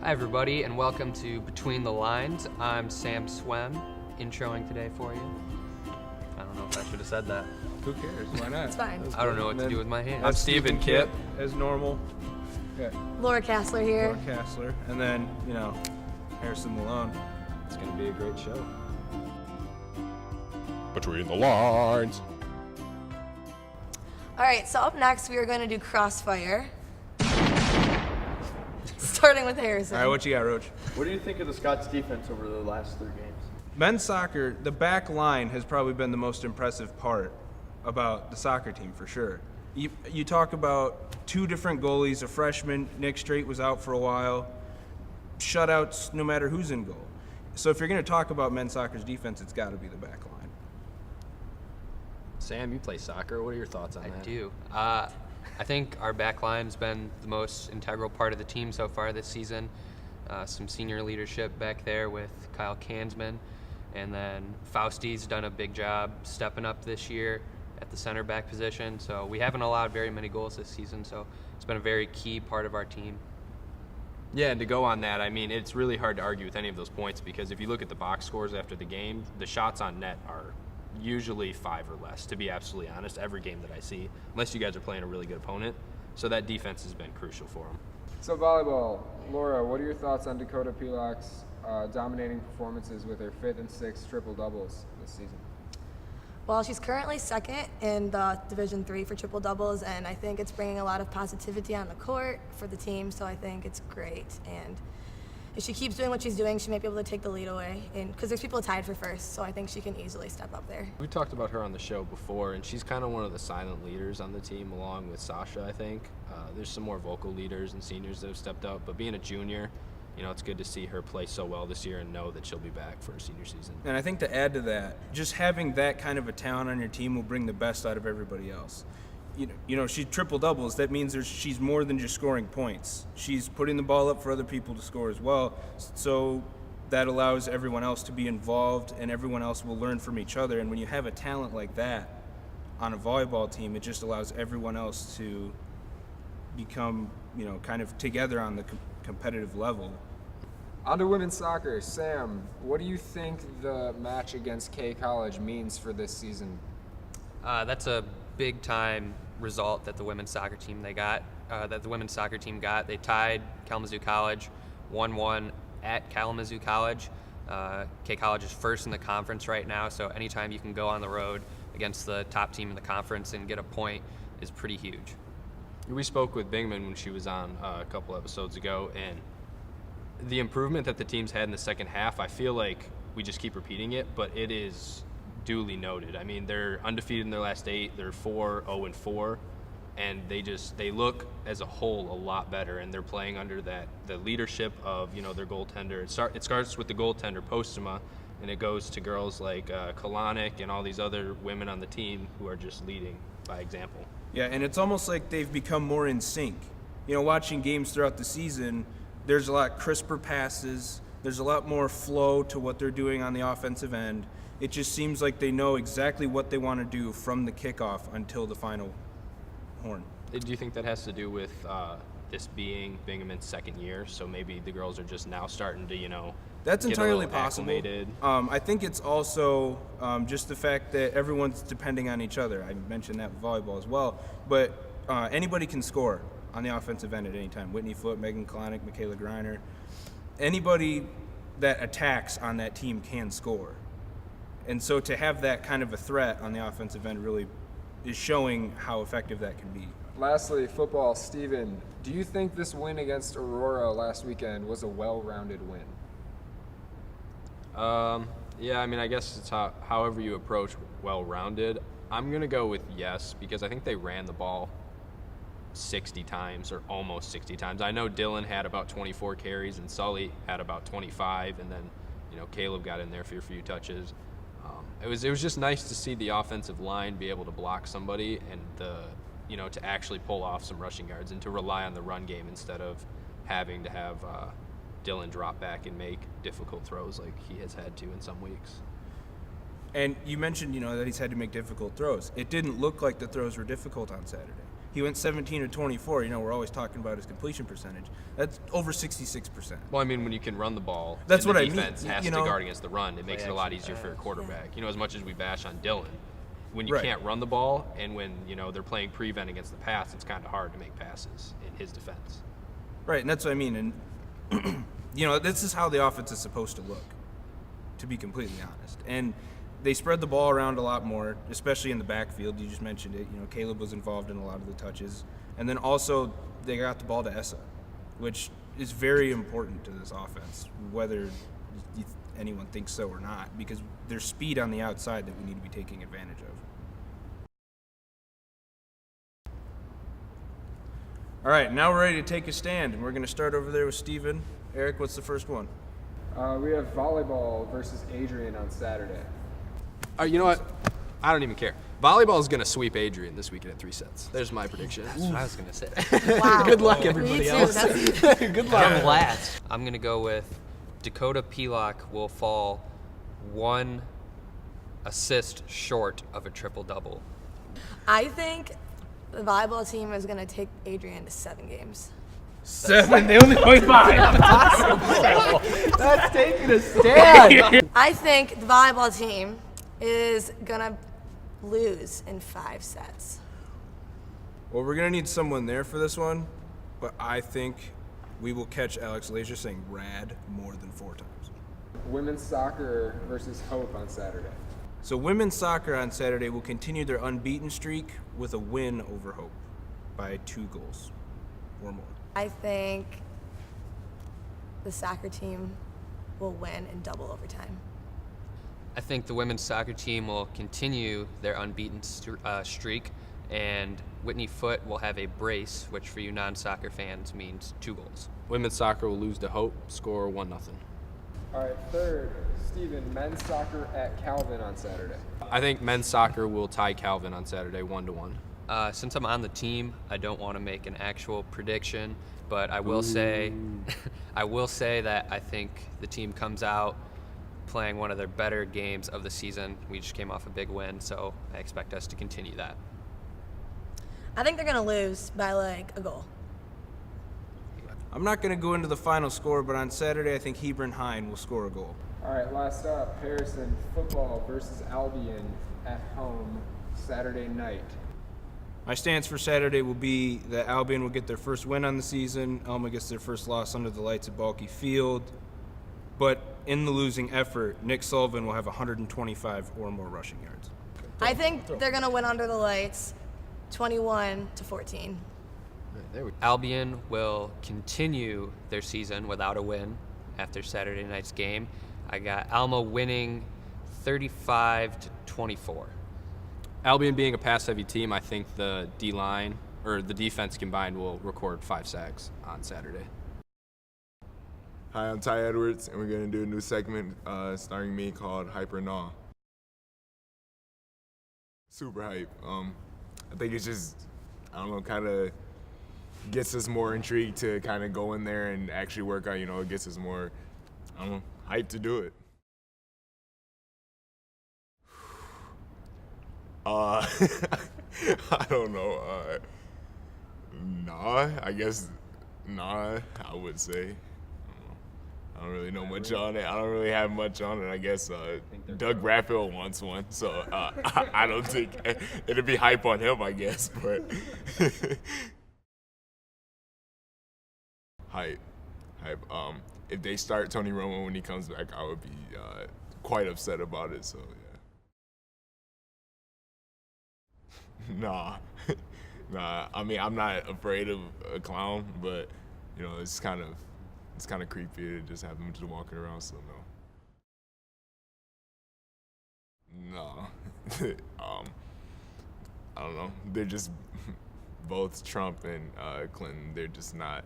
Hi everybody, and welcome to Between the Lines. I'm Sam Swem, introing today for you. I don't know if I should have said that. Who cares? Why not? It's fine. I don't know what to do with my hands. I'm Stephen Kipp, as normal. Laura Kassler here. Laura Kassler. And then, Harrison Malone. It's going to be a great show. Between the Lines. All right, so up next we are going to do Crossfire. Starting with Harrison. All right, what you got, Roach? What do you think of the Scots defense over the last 3 games? Men's soccer, the back line has probably been the most impressive part about the soccer team, for sure. You talk about 2 different goalies, a freshman, Nick Strait was out for a while, shutouts no matter who's in goal. So if you're going to talk about men's soccer's defense, it's got to be the back line. Sam, you play soccer. What are your thoughts on that? I do. I think our back line's been the most integral part of the team so far this season. Some senior leadership back there with Kyle Kansman, and then Fausti's done a big job stepping up this year at the center back position. So we haven't allowed very many goals this season, so it's been a very key part of our team. Yeah, and to go on that, I mean, it's really hard to argue with any of those points because if you look at the box scores after the game, the shots on net are usually 5 or less, to be absolutely honest, every game that I see, unless you guys are playing a really good opponent. So that defense has been crucial for them. So volleyball, Laura, what are your thoughts on Dakota Pilak's dominating performances with her 5th and 6th triple doubles this season? Well, she's currently second in the Division III for triple doubles, and I think it's bringing a lot of positivity on the court for the team, so I think it's great. And if she keeps doing what she's doing, she might be able to take the lead away, because there's people tied for first, so I think she can easily step up there. We talked about her on the show before, and she's kind of one of the silent leaders on the team, along with Sasha, I think. There's some more vocal leaders and seniors that have stepped up, but being a junior, it's good to see her play so well this year and know that she'll be back for her senior season. And I think to add to that, just having that kind of a talent on your team will bring the best out of everybody else. She triple doubles. That means she's more than just scoring points. She's putting the ball up for other people to score as well. So that allows everyone else to be involved, and everyone else will learn from each other. And when you have a talent like that on a volleyball team, it just allows everyone else to become, kind of together on the competitive level. On to women's soccer. Sam, what do you think the match against K College means for this season? That's a big-time result that the women's soccer team got. They tied Kalamazoo College 1-1 at Kalamazoo College. K College is first in the conference right now, so anytime you can go on the road against the top team in the conference and get a point is pretty huge. We spoke with Bingman when she was on a couple episodes ago, and the improvement that the team's had in the second half, I feel like we just keep repeating it, but it is duly noted. I mean, they're undefeated in their last 8. They're 4-0-4, and they look as a whole a lot better, and they're playing under the leadership of their goaltender. It starts with the goaltender Postuma, and it goes to girls like Kalanick and all these other women on the team who are just leading by example. Yeah, and it's almost like they've become more in sync. Watching games throughout the season, there's a lot crisper passes. There's a lot more flow to what they're doing on the offensive end. It just seems like they know exactly what they want to do from the kickoff until the final horn. Do you think that has to do with this being Bingham's second year? So maybe the girls are just now starting to, That's get entirely a little possible. acclimated? I think it's also just the fact that everyone's depending on each other. I mentioned that with volleyball as well. But anybody can score on the offensive end at any time. Whitney Foote, Megan Kalanick, Michaela Greiner. Anybody that attacks on that team can score. And so to have that kind of a threat on the offensive end really is showing how effective that can be. Lastly, football. Steven, do you think this win against Aurora last weekend was a well-rounded win? Yeah, I mean, I guess it's however you approach well-rounded. I'm going to go with yes, because I think they ran the ball 60 times or almost 60 times. I know Dylan had about 24 carries and Sully had about 25, and then, Caleb got in there for a few touches. It was just nice to see the offensive line be able to block somebody and to actually pull off some rushing yards and to rely on the run game instead of having to have Dylan drop back and make difficult throws like he has had to in some weeks. And you mentioned, that he's had to make difficult throws. It didn't look like the throws were difficult on Saturday. He went 17 of 24. We're always talking about his completion percentage. That's over 66%. Well, I mean, when you can run the ball, That's and what the I mean. defense has to guard against the run, it makes it a lot easier for a quarterback. As much as we bash on Dylan, when you can't run the ball and when, they're playing prevent against the pass, it's kind of hard to make passes in his defense. Right, and that's what I mean. And, this is how the offense is supposed to look, to be completely honest. And they spread the ball around a lot more, especially in the backfield. You just mentioned it. Caleb was involved in a lot of the touches. And then also they got the ball to Essa, which is very important to this offense, whether anyone thinks so or not, because there's speed on the outside that we need to be taking advantage of. All right, now we're ready to take a stand, and we're going to start over there with Steven. Eric, what's the first one? We have volleyball versus Adrian on Saturday. You know what? I don't even care. Volleyball is going to sweep Adrian this weekend in 3 sets. There's my prediction. That's what I was going to say. Wow. Good luck, everybody else. Good luck. I'm last. I'm going to go with Dakota Pilock will fall 1 assist short of a triple-double. I think the volleyball team is going to take Adrian to 7 games. 7? They only play 5. That's taking a stand. I think the volleyball team is going to lose in 5 sets. Well, we're going to need someone there for this one, but I think we will catch Alex Lazier saying rad more than 4 times. Women's soccer versus Hope on Saturday. So women's soccer on Saturday will continue their unbeaten streak with a win over Hope by 2 goals or more. I think the soccer team will win in double overtime. I think the women's soccer team will continue their unbeaten streak, and Whitney Foote will have a brace, which for you non-soccer fans means 2 goals. Women's soccer will lose to Hope, score 1-0. All right, third, Steven, men's soccer at Calvin on Saturday. I think men's soccer will tie Calvin on Saturday 1-1. Since I'm on the team, I don't want to make an actual prediction, but I will say that I think the team comes out playing one of their better games of the season. We just came off a big win, so I expect us to continue that. I think they're going to lose by like a goal. I'm not going to go into the final score, but on Saturday I think Hebron Hine will score a goal. All right, last up, Harrison football versus Albion at home Saturday night. My stance for Saturday will be that Albion will get their first win on the season. Alma gets their first loss under the lights at Balke Field. But in the losing effort, Nick Sullivan will have 125 or more rushing yards. I think they're going to win under the lights 21-14. Albion will continue their season without a win after Saturday night's game. I got Alma winning 35-24. Albion being a pass-heavy team, I think the D-line, or the defense combined, will record 5 sacks on Saturday. Hi, I'm Ty Edwards, and we're going to do a new segment starring me called Hyper Gnaw. Super hype. I think it's just, kind of gets us more intrigued to kind of go in there and actually work out, it gets us more, hyped to do it. I don't know. I would say. I don't really know much on it. I don't really have much on it. I guess Doug Raphael wants one, so I don't think it'd be hype on him, I guess. But hype. If they start Tony Romo when he comes back, I would be quite upset about it. So yeah. Nah. I mean, I'm not afraid of a clown, but it's kind of creepy to just have them just walking around. So no. I don't know. They're just both Trump and Clinton. They're just not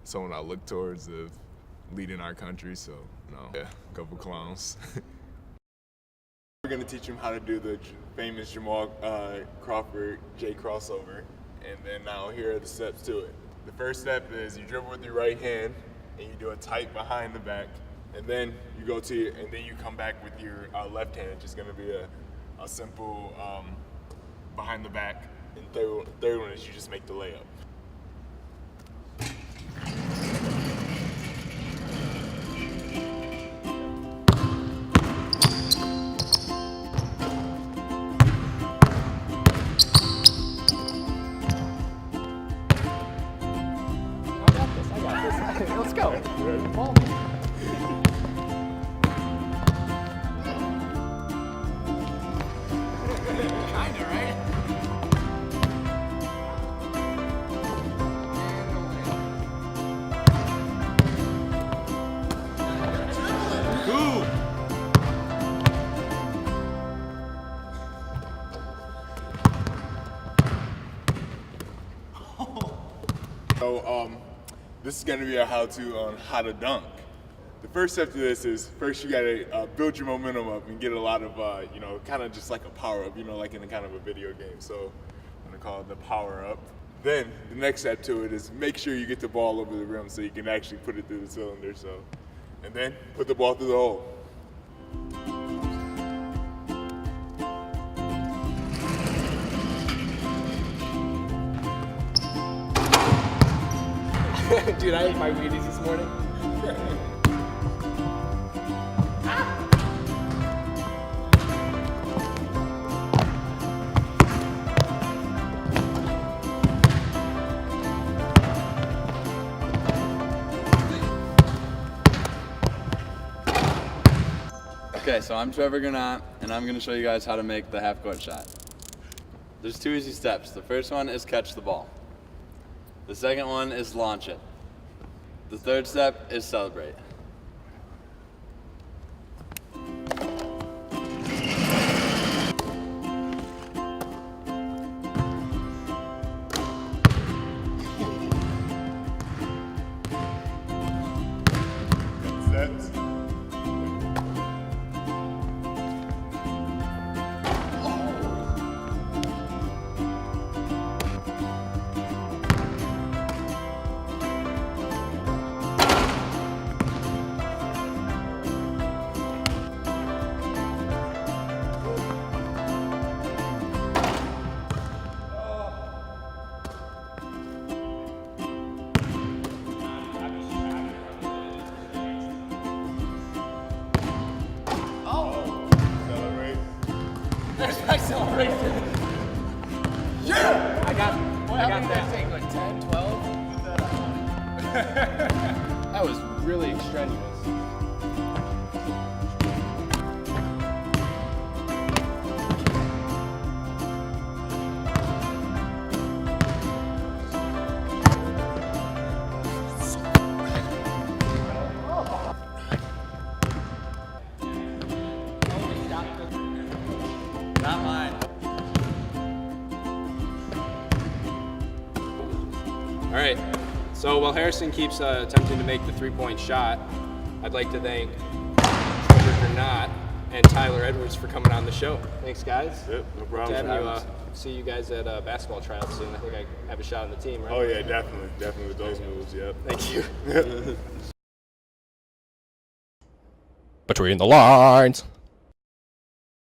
someone I look towards of leading our country. So no. Yeah, a couple clowns. We're going to teach him how to do the famous Jamal Crawford J crossover, and then now here are the steps to it. The first step is you dribble with your right hand, and you do a tight behind the back, and then you go to and then you come back with your left hand. It's just going to be a simple behind the back And third one is you just make the layup. Let's go. Kinda, right? So this is gonna be a how-to on how to dunk. The first step to this is first you gotta build your momentum up and get a lot of kind of just like a power up, like in a kind of a video game. So I'm gonna call it the power up. Then the next step to it is make sure you get the ball over the rim so you can actually put it through the cylinder. And then put the ball through the hole. Dude, I ate my Wheaties this morning. Okay, so I'm Trevor Gannat, and I'm going to show you guys how to make the half-court shot. There's 2 easy steps. The first one is catch the ball. The second one is launch it. The third step is celebrate. Steps. Celebrate. There's my celebration. Yeah! I got that. Take like 10, 12. That was really strenuous. Not mine. All right. So while Harrison keeps attempting to make the three-point shot, I'd like to thank Trevor Gannat and Tyler Edwards for coming on the show. Thanks, guys. Yep, no To problem. have you, see you guys at basketball tryouts soon. I think I have a shot on the team, right? Oh yeah, definitely with those moves. Yep. Thank you. Between the lines.